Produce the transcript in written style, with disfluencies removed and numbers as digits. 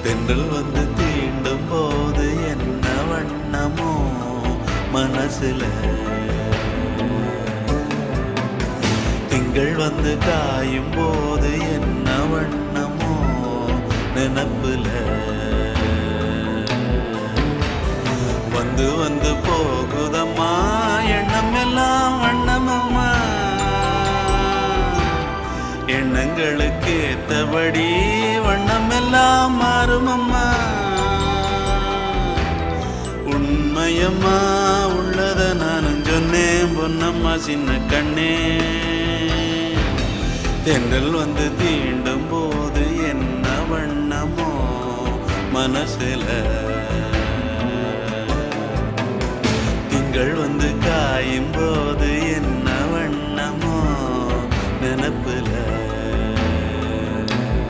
தென்றல் வந்து தீண்டும் போது என்ன வண்ணமோ மனசுல, திங்கள் வந்து காயும் போது என்ன வண்ணமோ நினப்புல, வந்து வந்து போகுதம்மா எண்ணம் எல்லாம் வண்ணமம்மா, எண்ணங்களுக்கு ஏத்தபடி வண்ணம் எல்லாம் மாறுமம்மா. உண்மையம்மா உள்ளத நானும் சொன்னேன் பொன்னம்மா சின்ன கண்ணே, தென்றல் வந்து தீண்டும் போது என்ன வண்ணமோ மனசுல.